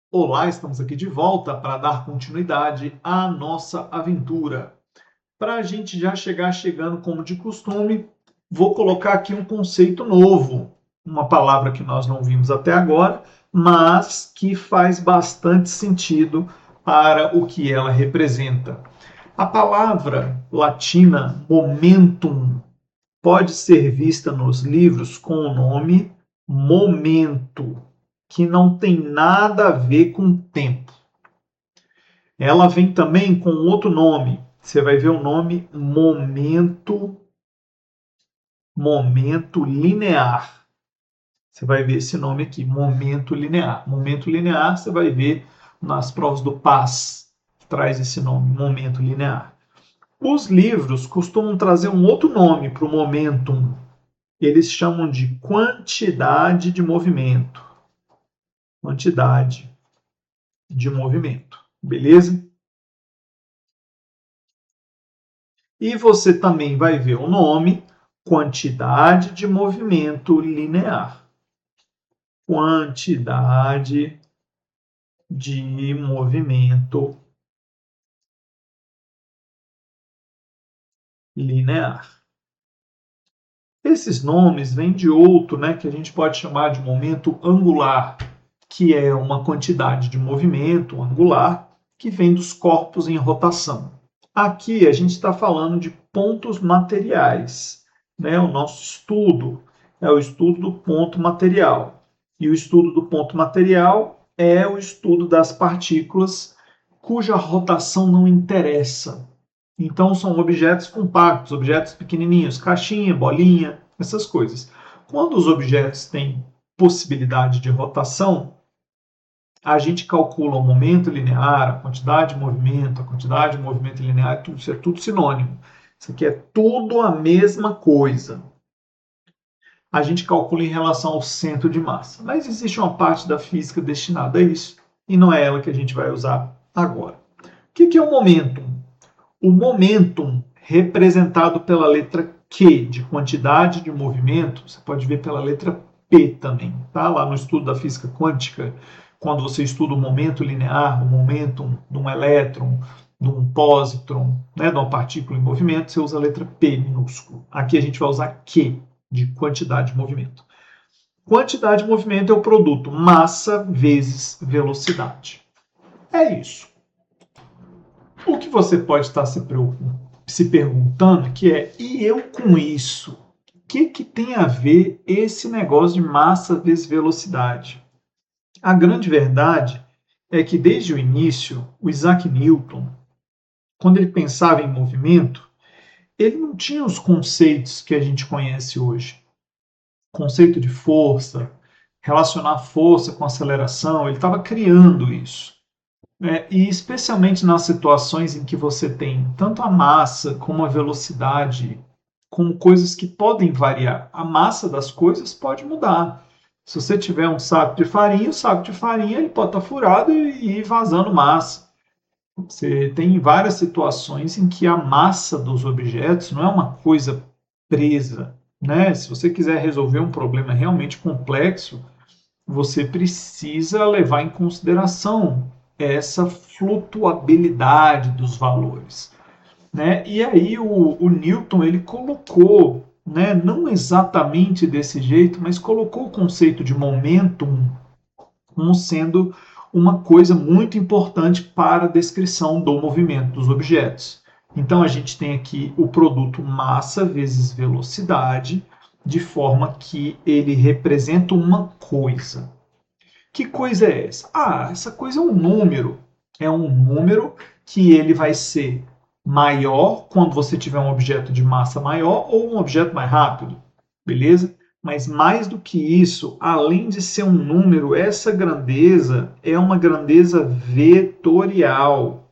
Olá, estamos aqui de volta para dar continuidade à nossa aventura. Para a gente já chegando como de costume, vou colocar aqui um conceito novo, uma palavra que nós não vimos até agora, mas que faz bastante sentido para o que ela representa. A palavra latina momentum pode ser vista nos livros com o nome momento, que não tem nada a ver com tempo. Ela vem também com outro nome. Você vai ver o nome momento linear. Você vai ver esse nome aqui, momento linear. Momento linear, você vai ver nas provas do PAS, que traz esse nome, momento linear. Os livros costumam trazer um outro nome para o momentum. Eles chamam de quantidade de movimento. Quantidade de movimento. Beleza? E você também vai ver o nome quantidade de movimento linear. Quantidade de movimento linear. Esses nomes vêm de outro, né, que a gente pode chamar de momento angular, que é uma quantidade de movimento angular que vem dos corpos em rotação. Aqui a gente está falando de pontos materiais, né? O nosso estudo é o estudo do ponto material. E o estudo do ponto material é o estudo das partículas cuja rotação não interessa. Então são objetos compactos, objetos pequenininhos, caixinha, bolinha, essas coisas. Quando os objetos têm possibilidade de rotação, a gente calcula o momento linear, a quantidade de movimento linear, isso é tudo sinônimo. Isso aqui é tudo a mesma coisa. A gente calcula em relação ao centro de massa. Mas existe uma parte da física destinada a isso, e não é ela que a gente vai usar agora. O que é o momentum? O momentum, representado pela letra Q, de quantidade de movimento, você pode ver pela letra P também, tá? Lá no estudo da física quântica, quando você estuda o momento linear, o momentum de um elétron, de um pósitron, né, de uma partícula em movimento, você usa a letra P minúsculo. Aqui a gente vai usar Q, de quantidade de movimento. Quantidade de movimento é o produto massa vezes velocidade. É isso. O que você pode estar se perguntando que é, e eu com isso? O que tem a ver esse negócio de massa vezes velocidade? A grande verdade é que desde o início, o Isaac Newton, quando ele pensava em movimento, ele não tinha os conceitos que a gente conhece hoje. Conceito de força, relacionar força com aceleração, ele estava criando isso. E especialmente nas situações em que você tem tanto a massa como a velocidade, como coisas que podem variar. A massa das coisas pode mudar. Se você tiver um saco de farinha, o saco de farinha ele pode estar furado e ir vazando massa. Você tem várias situações em que a massa dos objetos não é uma coisa presa, né? Se você quiser resolver um problema realmente complexo, você precisa levar em consideração essa flutuabilidade dos valores, né? E aí o Newton ele colocou, né, não exatamente desse jeito, mas colocou o conceito de momentum como sendo uma coisa muito importante para a descrição do movimento dos objetos. Então a gente tem aqui o produto massa vezes velocidade, de forma que ele representa uma coisa. Que coisa é essa? Ah, essa coisa é um número. É um número que ele vai ser maior quando você tiver um objeto de massa maior ou um objeto mais rápido, beleza? Mas mais do que isso, além de ser um número, essa grandeza é uma grandeza vetorial.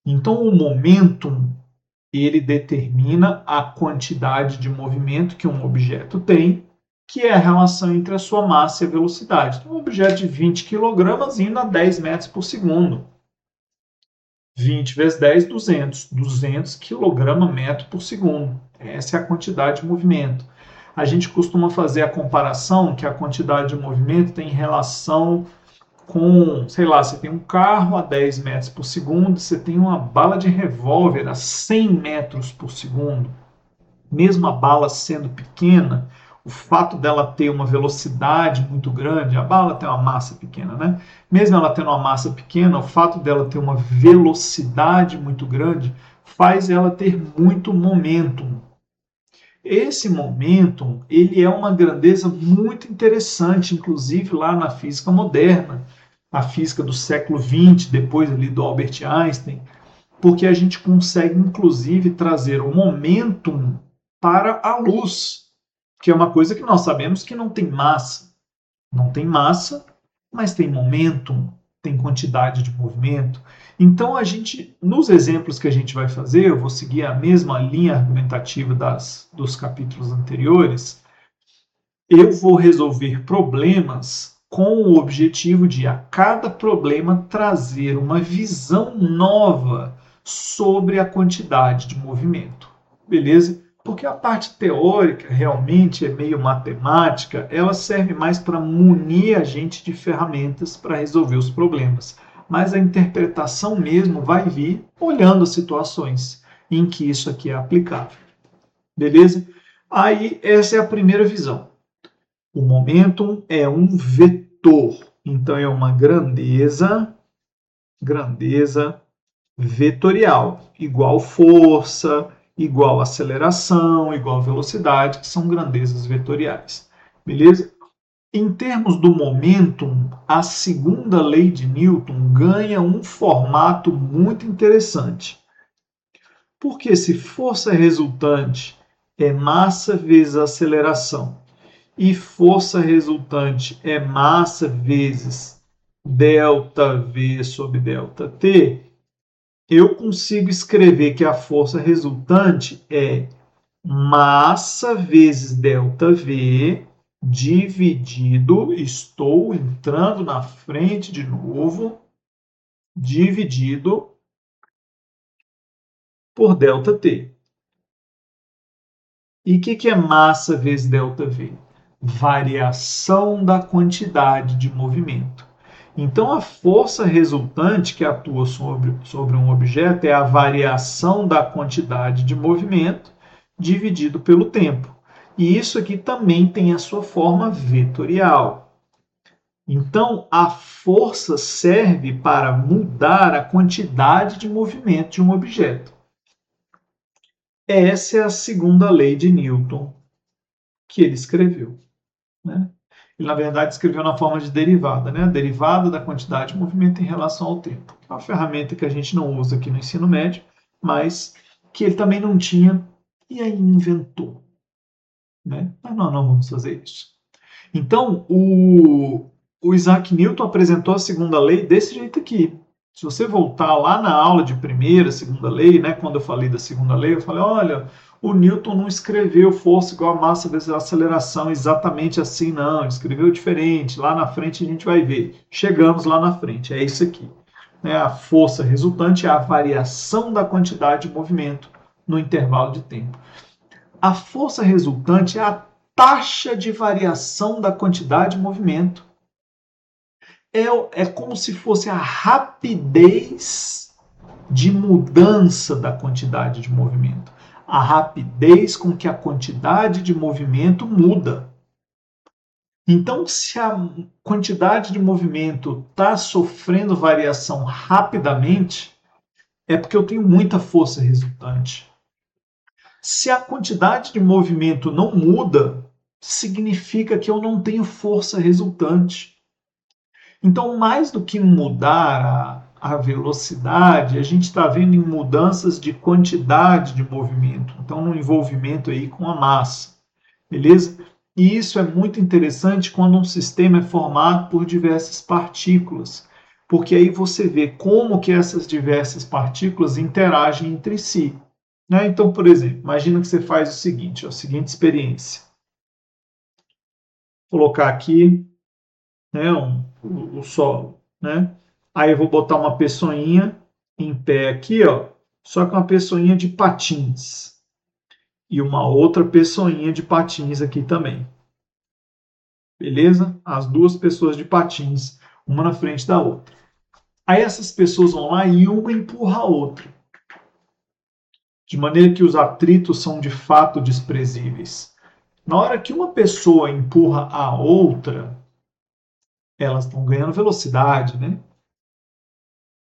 Então, o momentum ele determina a quantidade de movimento que um objeto tem, que é a relação entre a sua massa e a velocidade. Então, um objeto de 20 kg indo a 10 metros por segundo. 20 vezes 10, 200. 200 kg/metro por segundo. Essa é a quantidade de movimento. A gente costuma fazer a comparação que a quantidade de movimento tem relação com, sei lá, você tem um carro a 10 metros por segundo, você tem uma bala de revólver a 100 metros por segundo. Mesmo a bala sendo pequena, o fato dela ter uma velocidade muito grande, a bala tem uma massa pequena, né? Mesmo ela tendo uma massa pequena, o fato dela ter uma velocidade muito grande faz ela ter muito momentum. Esse momentum, ele é uma grandeza muito interessante, inclusive lá na física moderna, a física do século XX, depois ali do Albert Einstein, porque a gente consegue inclusive trazer o momentum para a luz, que é uma coisa que nós sabemos que não tem massa. Não tem massa, mas tem momentum, tem quantidade de movimento. Então a gente, nos exemplos que a gente vai fazer, eu vou seguir a mesma linha argumentativa dos capítulos anteriores, eu vou resolver problemas com o objetivo de a cada problema trazer uma visão nova sobre a quantidade de movimento. Beleza? Porque a parte teórica realmente é meio matemática, ela serve mais para munir a gente de ferramentas para resolver os problemas. Mas a interpretação mesmo vai vir olhando as situações em que isso aqui é aplicável. Beleza? Aí essa é a primeira visão. O momentum é um vetor, então é uma grandeza vetorial, igual força, igual aceleração, igual velocidade, que são grandezas vetoriais. Beleza? Em termos do momentum, a segunda lei de Newton ganha um formato muito interessante. Porque se força resultante é massa vezes aceleração, e força resultante é massa vezes ΔV sobre ΔT, eu consigo escrever que a força resultante é massa vezes ΔV dividido, estou entrando na frente de novo, dividido por ΔT. E o que é massa vezes ΔV? Variação da quantidade de movimento. Então, a força resultante que atua sobre um objeto é a variação da quantidade de movimento dividido pelo tempo. E isso aqui também tem a sua forma vetorial. Então, a força serve para mudar a quantidade de movimento de um objeto. Essa é a segunda lei de Newton que ele escreveu. Né? Ele, na verdade, escreveu na forma de derivada, né? A derivada da quantidade de movimento em relação ao tempo. É uma ferramenta que a gente não usa aqui no ensino médio, mas que ele também não tinha e aí inventou. Né? Mas nós não vamos fazer isso. Então, o Isaac Newton apresentou a segunda lei desse jeito aqui. Se você voltar lá na aula de primeira, segunda lei, né, quando eu falei da segunda lei, eu falei, olha, o Newton não escreveu força igual a massa vezes a aceleração exatamente assim, não. Ele escreveu diferente. Lá na frente a gente vai ver. Chegamos lá na frente. É isso aqui. Né? A força resultante é a variação da quantidade de movimento no intervalo de tempo. A força resultante é a taxa de variação da quantidade de movimento. É como se fosse a rapidez de mudança da quantidade de movimento. A rapidez com que a quantidade de movimento muda. Então, se a quantidade de movimento está sofrendo variação rapidamente, é porque eu tenho muita força resultante. Se a quantidade de movimento não muda, significa que eu não tenho força resultante. Então, mais do que mudar a velocidade, a gente está vendo em mudanças de quantidade de movimento. Então, no envolvimento aí com a massa. Beleza? E isso é muito interessante quando um sistema é formado por diversas partículas, porque aí você vê como que essas diversas partículas interagem entre si. Né? Então, por exemplo, imagina que você faz o seguinte, a seguinte experiência. Vou colocar aqui, né, o solo. Né? Aí eu vou botar uma pessoinha em pé aqui, ó, só que uma pessoinha de patins. E uma outra pessoinha de patins aqui também. Beleza? As duas pessoas de patins. uma na frente da outra. Aí essas pessoas vão lá e uma empurra a outra. De maneira que os atritos são de fato desprezíveis. Na hora que uma pessoa empurra a outra, elas estão ganhando velocidade, né?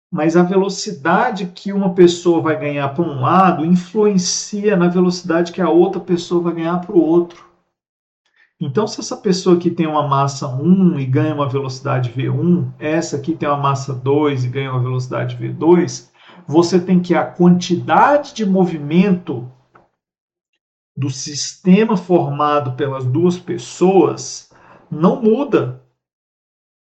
Mas a velocidade que uma pessoa vai ganhar para um lado influencia na velocidade que a outra pessoa vai ganhar para o outro. Então, se essa pessoa aqui tem uma massa 1 e ganha uma velocidade V1, essa aqui tem uma massa 2 e ganha uma velocidade V2, você tem que a quantidade de movimento do sistema formado pelas duas pessoas não muda,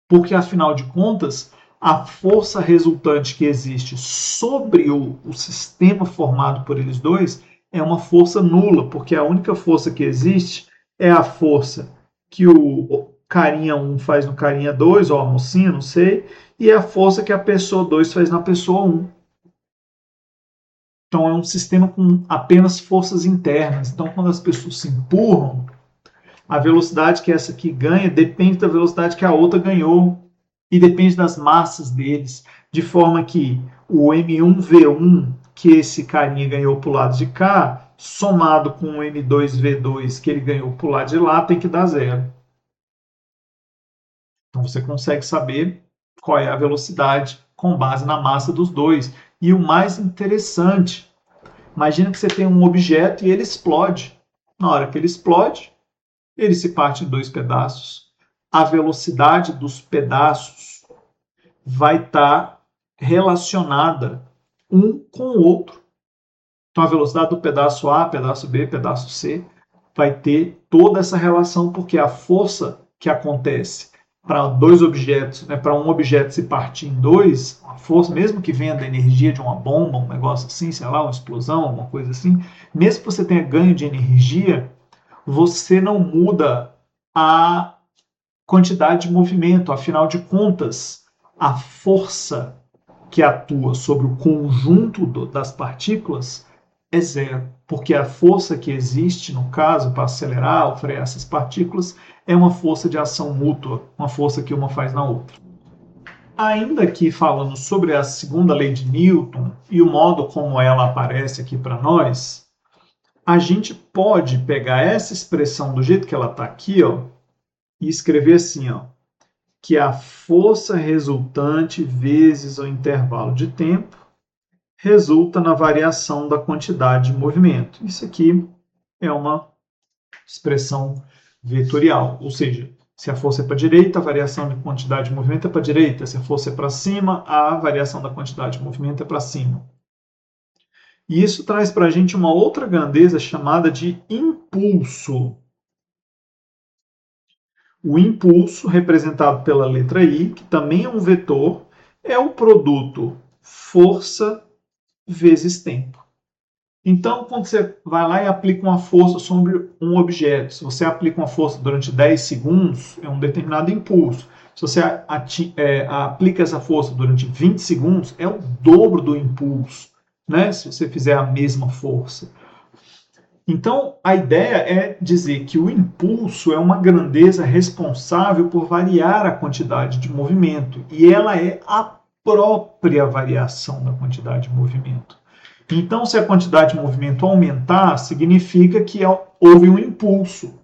porque afinal de contas, a força resultante que existe sobre o sistema formado por eles dois é uma força nula, porque a única força que existe é a força que o carinha 1 faz no carinha 2, ou a mocinha, não sei, e é a força que a pessoa 2 faz na pessoa 1. Então é um sistema com apenas forças internas. Então quando as pessoas se empurram, a velocidade que essa aqui ganha depende da velocidade que a outra ganhou e depende das massas deles, de forma que o M1V1 que esse carinha ganhou para o lado de cá, somado com o M2V2 que ele ganhou para o lado de lá, tem que dar zero. Então você consegue saber qual é a velocidade com base na massa dos dois. E o mais interessante, imagina que você tem um objeto e ele explode. Na hora que ele explode, ele se parte em dois pedaços. A velocidade dos pedaços vai estar relacionada um com o outro. Então, a velocidade do pedaço A, pedaço B, pedaço C, vai ter toda essa relação, porque a força que acontece para dois objetos, né, para um objeto se partir em dois, a força, mesmo que venha da energia de uma bomba, um negócio assim, sei lá, uma explosão, alguma coisa assim, mesmo que você tenha ganho de energia, você não muda a quantidade de movimento. Afinal de contas, a força que atua sobre o conjunto das partículas é zero, porque a força que existe, no caso, para acelerar ou frear essas partículas, é uma força de ação mútua, uma força que uma faz na outra. Ainda aqui falando sobre a segunda lei de Newton e o modo como ela aparece aqui para nós, a gente pode pegar essa expressão do jeito que ela está aqui, ó, e escrever assim, ó, que a força resultante vezes o intervalo de tempo resulta na variação da quantidade de movimento. Isso aqui é uma expressão vetorial, ou seja, se a força é para a direita, a variação de quantidade de movimento é para a direita, se a força é para cima, a variação da quantidade de movimento é para cima. E isso traz para a gente uma outra grandeza chamada de impulso. O impulso, representado pela letra I, que também é um vetor, é o produto força vezes tempo. Então, quando você vai lá e aplica uma força sobre um objeto, se você aplica uma força durante 10 segundos, é um determinado impulso. Se você aplica essa força durante 20 segundos, é o dobro do impulso, né? Se você fizer a mesma força. Então, a ideia é dizer que o impulso é uma grandeza responsável por variar a quantidade de movimento, e ela é a própria variação da quantidade de movimento. Então, se a quantidade de movimento aumentar, significa que houve um impulso.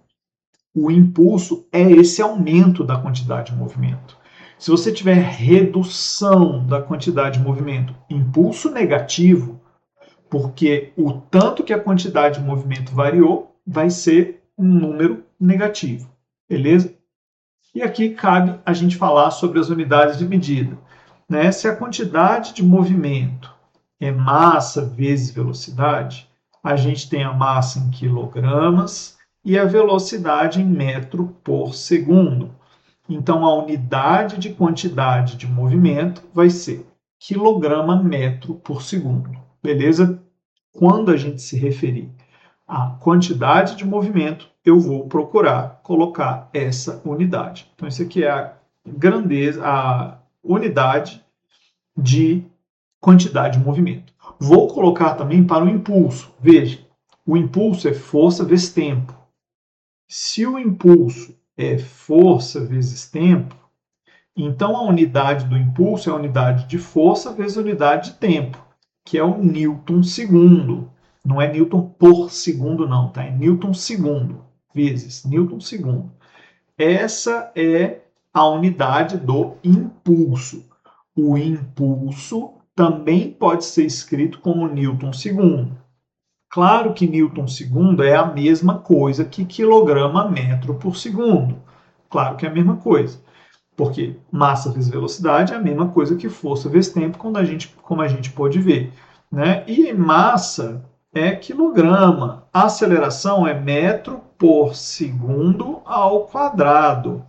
O impulso é esse aumento da quantidade de movimento. Se você tiver redução da quantidade de movimento, impulso negativo, porque o tanto que a quantidade de movimento variou vai ser um número negativo, beleza? E aqui cabe a gente falar sobre as unidades de medida. Né? Se a quantidade de movimento é massa vezes velocidade, a gente tem a massa em quilogramas e a velocidade em metro por segundo. Então, a unidade de quantidade de movimento vai ser quilograma metro por segundo. Beleza? Quando a gente se referir à quantidade de movimento, eu vou procurar colocar essa unidade. Então, isso aqui é a grandeza, a unidade de quantidade de movimento. Vou colocar também para o impulso. Veja, o impulso é força vezes tempo. Se o impulso é força vezes tempo, Então, a unidade do impulso é a unidade de força vezes a unidade de tempo, que é o Newton segundo. Não é Newton por segundo, não, tá? É Newton segundo vezes Newton segundo. Essa é a unidade do impulso. O impulso também pode ser escrito como Newton segundo. Claro que Newton segundo é a mesma coisa que quilograma metro por segundo. Claro que é a mesma coisa. Porque massa vezes velocidade é a mesma coisa que força vezes tempo, como a gente pode ver. Né? E massa é quilograma. A aceleração é metro por segundo ao quadrado.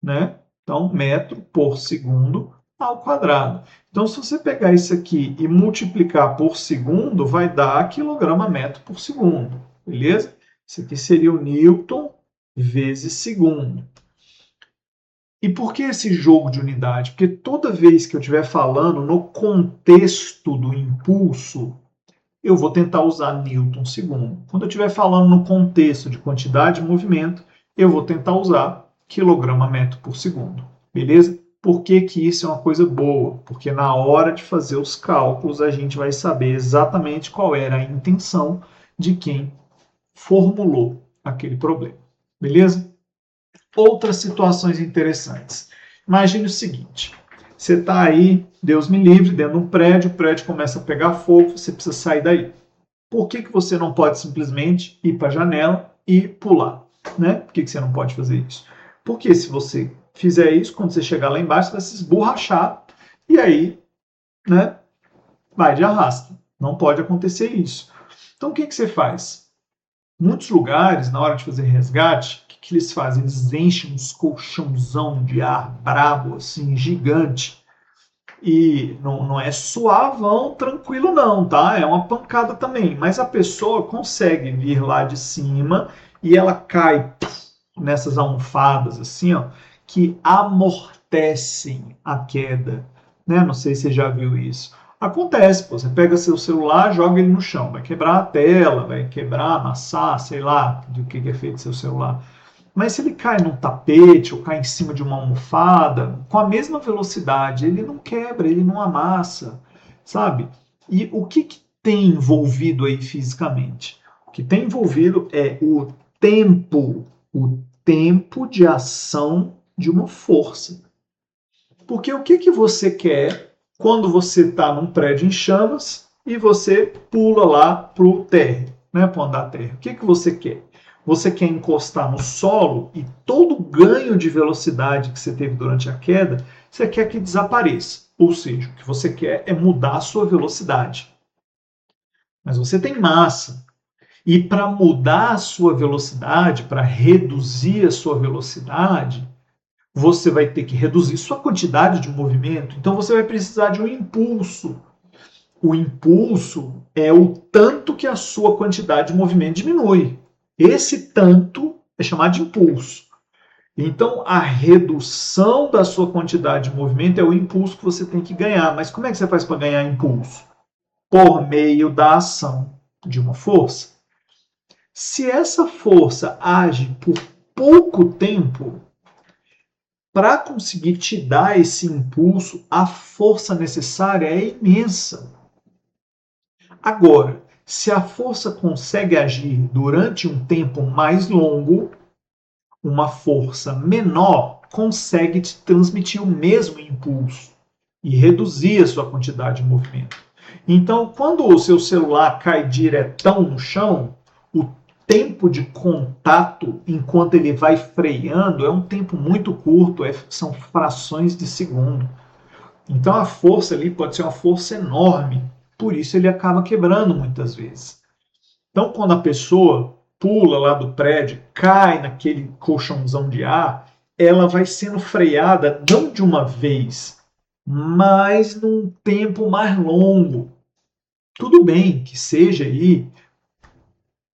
Né? Então, metro por segundo ao quadrado. Então, se você pegar isso aqui e multiplicar por segundo, vai dar quilograma metro por segundo. Beleza? Isso aqui seria o Newton vezes segundo. E por que esse jogo de unidade? Porque toda vez que eu estiver falando no contexto do impulso, eu vou tentar usar Newton segundo. Quando eu estiver falando no contexto de quantidade de movimento, eu vou tentar usar quilograma metro por segundo. Beleza? Por que que isso é uma coisa boa? Porque na hora de fazer os cálculos, a gente vai saber exatamente qual era a intenção de quem formulou aquele problema. Beleza? Outras situações interessantes. Imagine o seguinte: você está aí, Deus me livre, dentro de um prédio, o prédio começa a pegar fogo, você precisa sair daí. Por que você não pode simplesmente ir para a janela e pular? Né? Por que você não pode fazer isso? Porque se você fizer isso, quando você chegar lá embaixo, você vai se esborrachar e aí, né, vai de arrasto. Não pode acontecer isso. Então, o que você faz? Muitos lugares, na hora de fazer resgate, o que eles fazem? Eles enchem uns colchãozão de ar brabo, assim, gigante. E não é suavão, tranquilo não, tá? É uma pancada também. Mas a pessoa consegue vir lá de cima e ela cai nessas almofadas, assim, ó, que amortecem a queda. Né? Não sei se você já viu isso. Acontece, pô, você pega seu celular, joga ele no chão, vai quebrar a tela, vai quebrar, amassar, sei lá, do que é feito seu celular. Mas se ele cai num tapete ou cai em cima de uma almofada, com a mesma velocidade, ele não quebra, ele não amassa, sabe? E o que tem envolvido aí fisicamente? O que tem envolvido é o tempo de ação de uma força. Porque o que você quer quando você está num prédio em chamas e você pula lá para o térreo, né, para o andar térreo? O que você quer? Você quer encostar no solo e todo o ganho de velocidade que você teve durante a queda, você quer que desapareça. Ou seja, o que você quer é mudar a sua velocidade. Mas você tem massa. E para mudar a sua velocidade, para reduzir a sua velocidade, você vai ter que reduzir sua quantidade de movimento, então você vai precisar de um impulso. O impulso é o tanto que a sua quantidade de movimento diminui. Esse tanto é chamado de impulso. Então, a redução da sua quantidade de movimento é o impulso que você tem que ganhar. Mas como é que você faz para ganhar impulso? Por meio da ação de uma força. Se essa força age por pouco tempo, para conseguir te dar esse impulso, a força necessária é imensa. Agora, se a força consegue agir durante um tempo mais longo, uma força menor consegue te transmitir o mesmo impulso e reduzir a sua quantidade de movimento. Então, quando o seu celular cai diretão no chão, o tempo de contato enquanto ele vai freando é um tempo muito curto, são frações de segundo. Então a força ali pode ser uma força enorme, por isso ele acaba quebrando muitas vezes. Então quando a pessoa pula lá do prédio, cai naquele colchãozão de ar, ela vai sendo freada não de uma vez, mas num tempo mais longo. Tudo bem que seja aí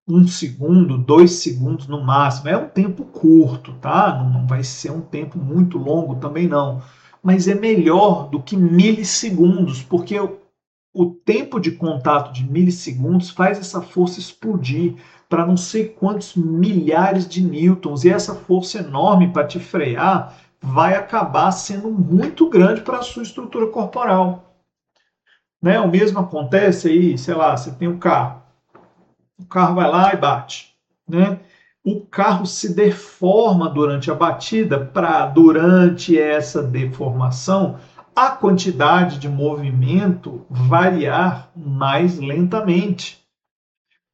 1 segundo, 2 segundos no máximo. É um tempo curto, tá? Não vai ser um tempo muito longo também não. Mas é melhor do que milissegundos, porque o tempo de contato de milissegundos faz essa força explodir para não sei quantos milhares de newtons. E essa força enorme para te frear vai acabar sendo muito grande para a sua estrutura corporal. Né? O mesmo acontece aí, sei lá, você tem um carro. O carro vai lá e bate. Né? O carro se deforma durante a batida para, durante essa deformação, a quantidade de movimento variar mais lentamente.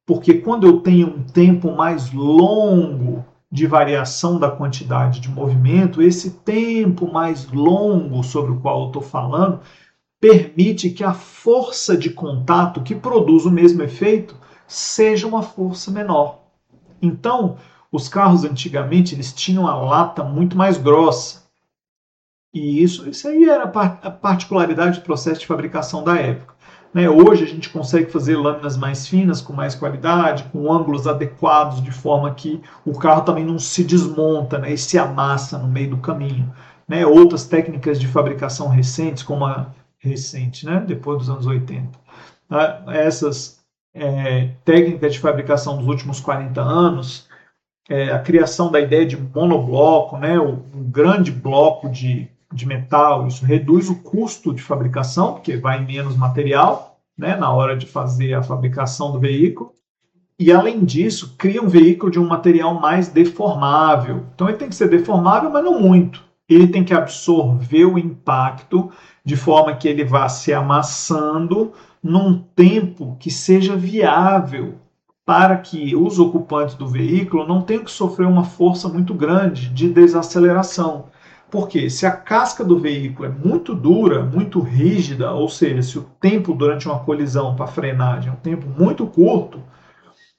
Porque quando eu tenho um tempo mais longo de variação da quantidade de movimento, esse tempo mais longo sobre o qual eu estou falando permite que a força de contato que produz o mesmo efeito seja uma força menor. Então, os carros antigamente eles tinham a lata muito mais grossa. E isso aí era a particularidade do processo de fabricação da época. Né? Hoje a gente consegue fazer lâminas mais finas, com mais qualidade, com ângulos adequados, de forma que o carro também não se desmonta, né? E se amassa no meio do caminho. Né? Outras técnicas de fabricação recentes, como a recente, né? Depois dos anos 80. Né? Essas técnicas de fabricação dos últimos 40 anos, a criação da ideia de monobloco, né? Um grande bloco de metal, isso reduz o custo de fabricação, porque vai menos material, né, na hora de fazer a fabricação do veículo, e além disso, cria um veículo de um material mais deformável. Então ele tem que ser deformável, mas não muito. Ele tem que absorver o impacto de forma que ele vá se amassando num tempo que seja viável para que os ocupantes do veículo não tenham que sofrer uma força muito grande de desaceleração. Porque se a casca do veículo é muito dura, muito rígida, ou seja, se o tempo durante uma colisão para frenagem é um tempo muito curto,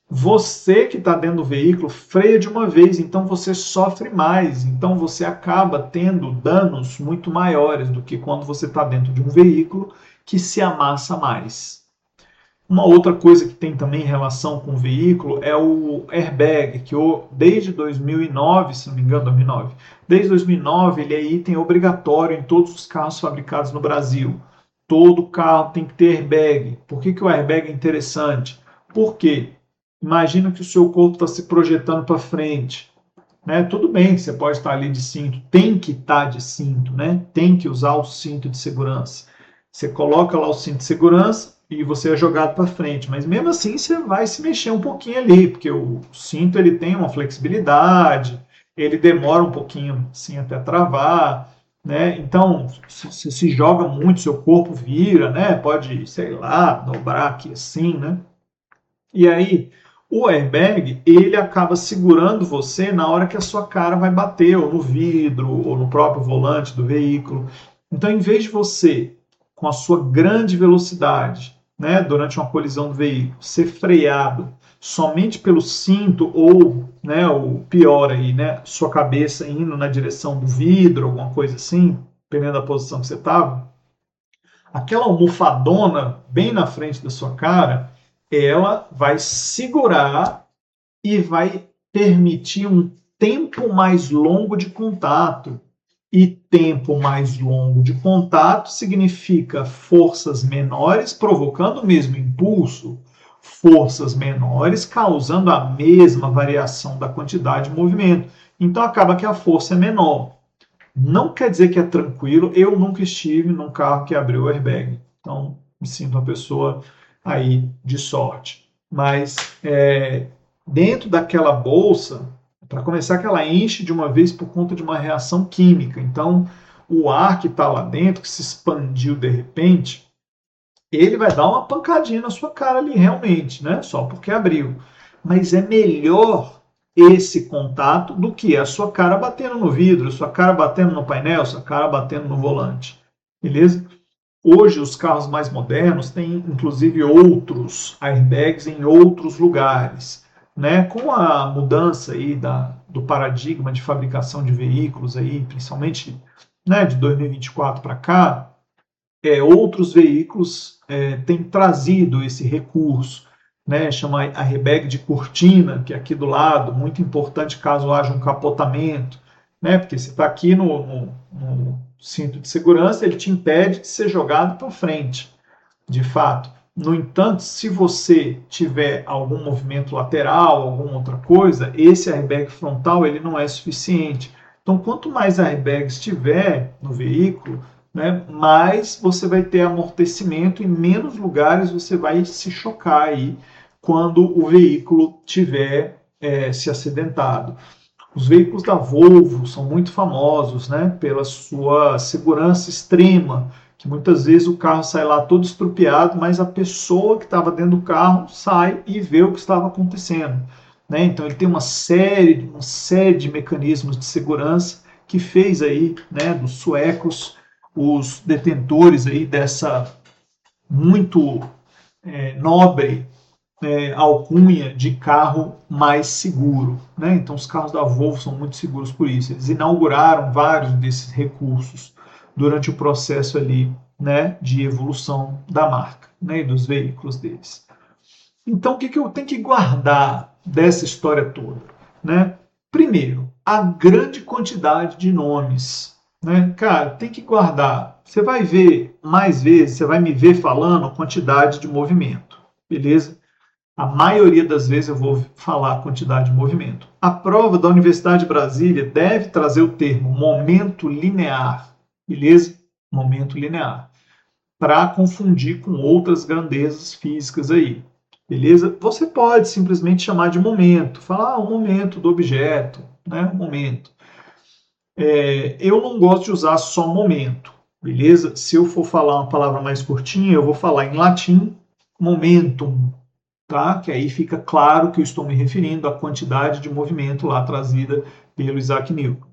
você que está dentro do veículo freia de uma vez, então você sofre mais, então você acaba tendo danos muito maiores do que quando você está dentro de um veículo que se amassa mais. Uma outra coisa que tem também relação com o veículo é o airbag, que desde 2009, se não me engano, 2009, desde 2009 ele é item obrigatório em todos os carros fabricados no Brasil. Todo carro tem que ter airbag. Por que o airbag é interessante? Porque imagina que o seu corpo está se projetando para frente. Né? Tudo bem que você pode estar ali de cinto, tem que estar de cinto, né? Tem que usar o cinto de segurança. Você coloca lá o cinto de segurança e você é jogado para frente, mas mesmo assim você vai se mexer um pouquinho ali, porque o cinto ele tem uma flexibilidade, ele demora um pouquinho assim até travar, né? Então, se se joga muito, seu corpo vira, né? Pode, sei lá, dobrar aqui assim, né? E aí, o airbag, ele acaba segurando você na hora que a sua cara vai bater, ou no vidro, ou no próprio volante do veículo. Então, em vez de você, com a sua grande velocidade, né, durante uma colisão do veículo, ser freado somente pelo cinto, ou, né, o pior aí, né, sua cabeça indo na direção do vidro, alguma coisa assim, dependendo da posição que você estava, aquela almofadona bem na frente da sua cara, ela vai segurar e vai permitir um tempo mais longo de contato. E tempo mais longo de contato significa forças menores provocando o mesmo impulso, forças menores causando a mesma variação da quantidade de movimento. Então acaba que a força é menor. Não quer dizer que é tranquilo. Eu nunca estive num carro que abriu o airbag. Então, me sinto uma pessoa aí de sorte. Mas dentro daquela bolsa, para começar, que ela enche de uma vez por conta de uma reação química. Então, o ar que está lá dentro, que se expandiu de repente, ele vai dar uma pancadinha na sua cara ali, realmente, né? Só porque abriu. Mas é melhor esse contato do que a sua cara batendo no vidro, a sua cara batendo no painel, a sua cara batendo no volante. Beleza? Hoje, os carros mais modernos têm, inclusive, outros airbags em outros lugares. Né? Com a mudança aí do paradigma de fabricação de veículos, aí, principalmente, né, de 2024 para cá, outros veículos têm trazido esse recurso, né, chama airbag de cortina, que é aqui do lado, muito importante caso haja um capotamento, né, porque você está aqui no cinto de segurança, ele te impede de ser jogado para frente, de fato. No entanto, se você tiver algum movimento lateral, alguma outra coisa, esse airbag frontal ele não é suficiente. Então, quanto mais airbags tiver no veículo, né, mais você vai ter amortecimento, em menos lugares você vai se chocar aí quando o veículo tiver se acidentado. Os veículos da Volvo são muito famosos, né, pela sua segurança extrema, que muitas vezes o carro sai lá todo estrupiado, mas a pessoa que estava dentro do carro sai e vê o que estava acontecendo. Né? Então ele tem uma série de mecanismos de segurança que fez aí, né, dos suecos os detentores aí dessa muito nobre alcunha de carro mais seguro. Né? Então, os carros da Volvo são muito seguros por isso. Eles inauguraram vários desses recursos durante o processo ali, né, de evolução da marca, né, e dos veículos deles. Então, o que eu tenho que guardar dessa história toda? Né? Primeiro, a grande quantidade de nomes. Né? Cara, tem que guardar. Você vai ver mais vezes, você vai me ver falando a quantidade de movimento. Beleza? A maioria das vezes eu vou falar a quantidade de movimento. A prova da Universidade de Brasília deve trazer o termo momento linear, beleza? Momento linear, para confundir com outras grandezas físicas aí, beleza? Você pode simplesmente chamar de momento, falar o momento do objeto, né? O momento. Eu não gosto de usar só momento, beleza? Se eu for falar uma palavra mais curtinha, eu vou falar em latim momentum, tá? Que aí fica claro que eu estou me referindo à quantidade de movimento lá trazida pelo Isaac Newton.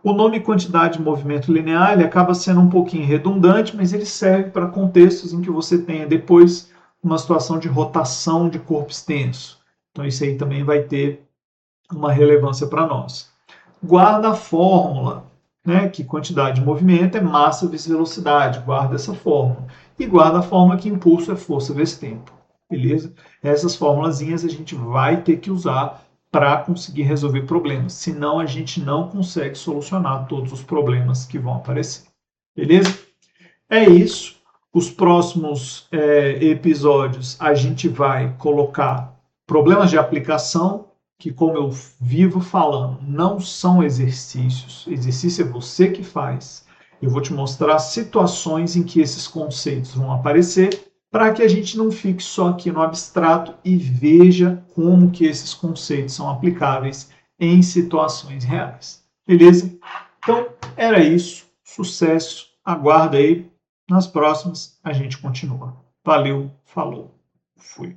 O nome quantidade de movimento linear ele acaba sendo um pouquinho redundante, mas ele serve para contextos em que você tenha depois uma situação de rotação de corpo extenso. Então isso aí também vai ter uma relevância para nós. Guarda a fórmula, né, que quantidade de movimento é massa vezes velocidade, guarda essa fórmula. E guarda a fórmula que impulso é força vezes tempo, beleza? Essas formulazinhas a gente vai ter que usar para conseguir resolver problemas, senão a gente não consegue solucionar todos os problemas que vão aparecer, beleza? É isso. Os próximos episódios a gente vai colocar problemas de aplicação, que, como eu vivo falando, não são exercícios. Exercício é você que faz. Eu vou te mostrar situações em que esses conceitos vão aparecer, para que a gente não fique só aqui no abstrato e veja como que esses conceitos são aplicáveis em situações reais. Beleza? Então, era isso. Sucesso. Aguarda aí. Nas próximas a gente continua. Valeu, falou, fui.